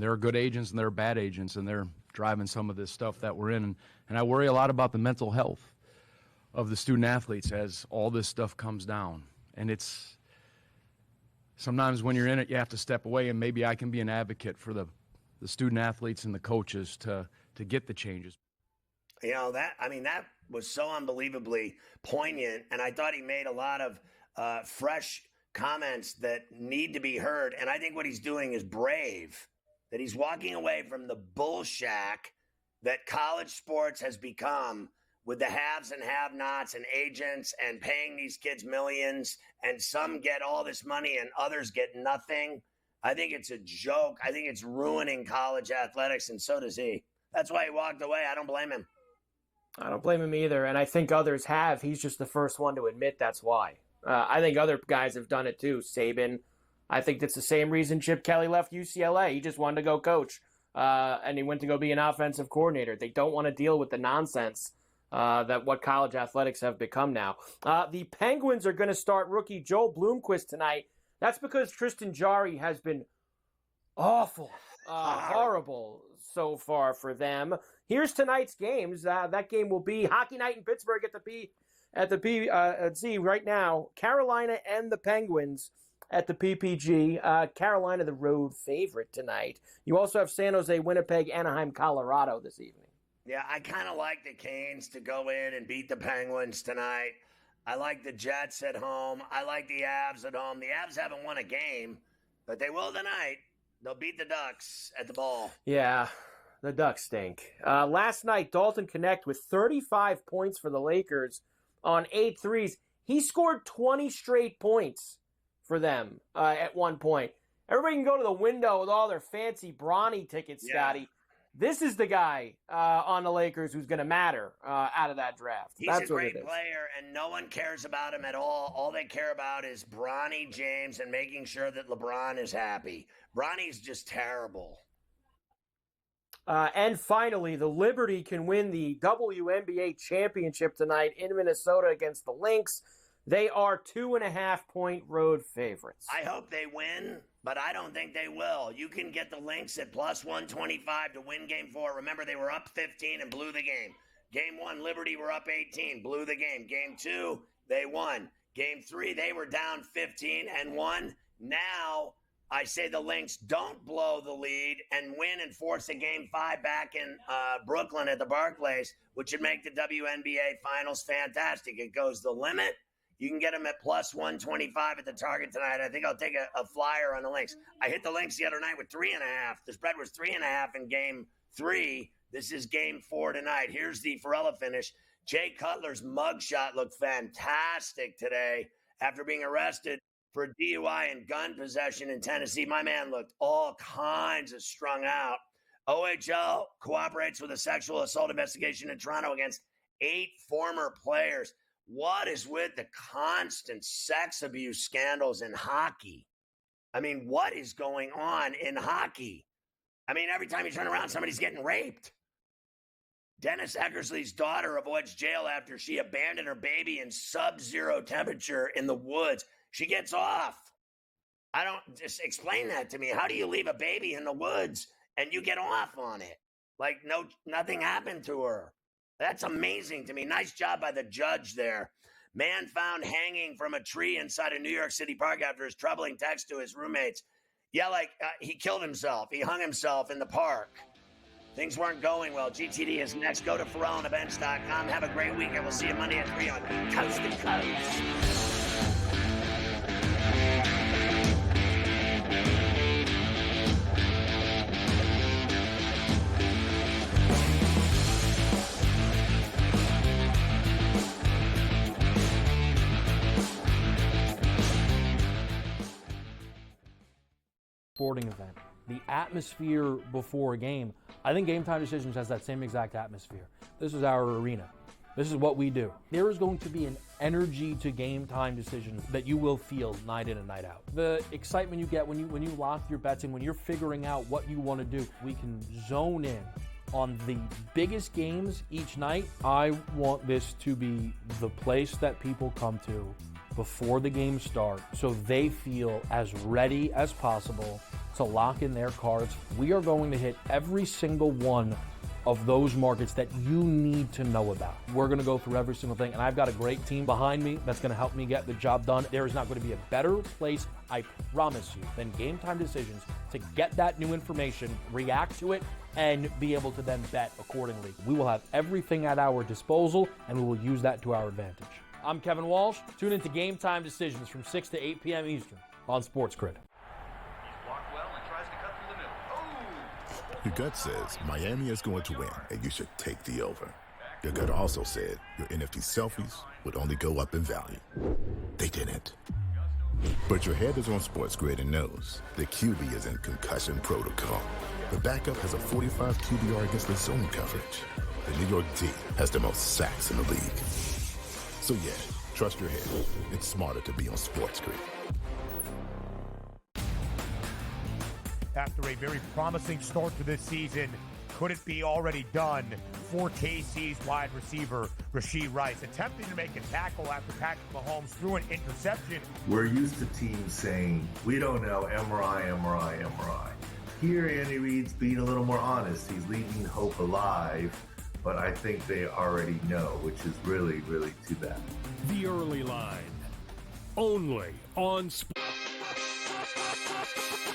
[SPEAKER 11] there are good agents and there are bad agents, and they're driving some of this stuff that we're in. And I worry a lot about the mental health of the student athletes as all this stuff comes down. And it's sometimes when you're in it, you have to step away, and maybe I can be an advocate for the student athletes and the coaches to get the changes.
[SPEAKER 2] You know, that was so unbelievably poignant, and I thought he made a lot of fresh comments that need to be heard, and I think what he's doing is brave, that he's walking away from the bullshack that college sports has become with the haves and have-nots and agents and paying these kids millions, and some get all this money and others get nothing. I think it's a joke. I think it's ruining college athletics, and so does he. That's why he walked away. I don't blame him.
[SPEAKER 3] I don't blame him either, and I think others have. He's just the first one to admit that's why. I think other guys have done it too. Saban. I think that's the same reason Chip Kelly left UCLA. He just wanted to go coach, and he went to go be an offensive coordinator. They don't want to deal with the nonsense that what college athletics have become now. The Penguins are going to start rookie Joel Bloomquist tonight. That's because Tristan Jarry has been awful, horrible so far for them. Here's tonight's games. That game will be Hockey Night in Pittsburgh at the PPG right now. Carolina and the Penguins at the PPG. Carolina, the road favorite tonight. You also have San Jose, Winnipeg, Anaheim, Colorado this evening.
[SPEAKER 2] Yeah, I kind of like the Canes to go in and beat the Penguins tonight. I like the Jets at home. I like the Avs at home. The Avs haven't won a game, but they will tonight. They'll beat the Ducks at the Ball.
[SPEAKER 3] Yeah, the Ducks stink. Last night, Dalton Connect with 35 points for the Lakers on 8 threes. He scored 20 straight points for them at one point. Everybody can go to the window with all their fancy Bronny tickets, Scotty. This is the guy on the Lakers who's going to matter out of that draft.
[SPEAKER 2] He's a great player, and no one cares about him at all. All they care about is Bronny James and making sure that LeBron is happy. Bronny's just terrible.
[SPEAKER 3] And finally, the Liberty can win the WNBA championship tonight in Minnesota against the Lynx. They are 2.5-point road favorites.
[SPEAKER 2] I hope they win, but I don't think they will. You can get the Lynx at plus 125 to win Game 4. Remember, they were up 15 and blew the game. Game 1, Liberty were up 18, blew the game. Game 2, they won. Game 3, they were down 15 and won. Now, I say the Lynx don't blow the lead and win and force a Game 5 back in Brooklyn at the Barclays, which would make the WNBA Finals fantastic. It goes the limit. You can get them at plus 125 at the Target tonight. I think I'll take a flyer on the Lynx. I hit the Lynx the other night with 3.5. The spread was 3.5 in Game 3. This is Game 4 tonight. Here's the Ferrall finish. Jay Cutler's mugshot looked fantastic today after being arrested for DUI and gun possession in Tennessee. My man looked all kinds of strung out. OHL cooperates with a sexual assault investigation in Toronto against 8 former players. What is with the constant sex abuse scandals in hockey? I mean, what is going on in hockey? I mean, every time you turn around, somebody's getting raped. Dennis Eckersley's daughter avoids jail after she abandoned her baby in sub-zero temperature in the woods. She gets off. I don't just explain that to me. How do you leave a baby in the woods and you get off on it? Like nothing happened to her. That's amazing to me. Nice job by the judge there. Man found hanging from a tree inside a New York City park after his troubling text to his roommates. Yeah, he killed himself. He hung himself in the park. Things weren't going well. GTD is next. Go to FerrallOnTheBench.com. Have a great week, and we'll see you Monday at 3 on Coast to Coast.
[SPEAKER 5] Sporting event. The atmosphere before a game, I think Game Time Decisions has that same exact atmosphere. This is our arena. This is what we do. There is going to be an energy to Game Time Decisions that you will feel night in and night out. The excitement you get when you lock your bets in, when you're figuring out what you want to do, we can zone in on the biggest games each night. I want this to be the place that people come to before the games start so they feel as ready as possible to lock in their cards. We are going to hit every single one of those markets that you need to know about. We're going to go through every single thing, and I've got a great team behind me that's going to help me get the job done. There is not going to be a better place, I promise you, than Game Time Decisions to get that new information, react to it, and be able to then bet accordingly. We will have everything at our disposal, and we will use that to our advantage. I'm Kevin Walsh. Tune into Game Time Decisions from 6 to 8 p.m. Eastern on SportsGrid.
[SPEAKER 12] Your gut says Miami is going to win, and you should take the over. Your gut also said your NFT selfies would only go up in value. They didn't. But your head is on SportsGrid and knows the QB is in concussion protocol. The backup has a 45 QBR against the zone coverage. The New York D has the most sacks in the league. So yeah, trust your head. It's smarter to be on SportsGrid.
[SPEAKER 13] After a very promising start to this season, could it be already done for KC's wide receiver, Rashee Rice, attempting to make a tackle after Patrick Mahomes threw an interception?
[SPEAKER 14] We're used to teams saying, we don't know, MRI. Here, Andy Reid's being a little more honest. He's leaving hope alive, but I think they already know, which is really, really too bad.
[SPEAKER 6] The Early Line, only on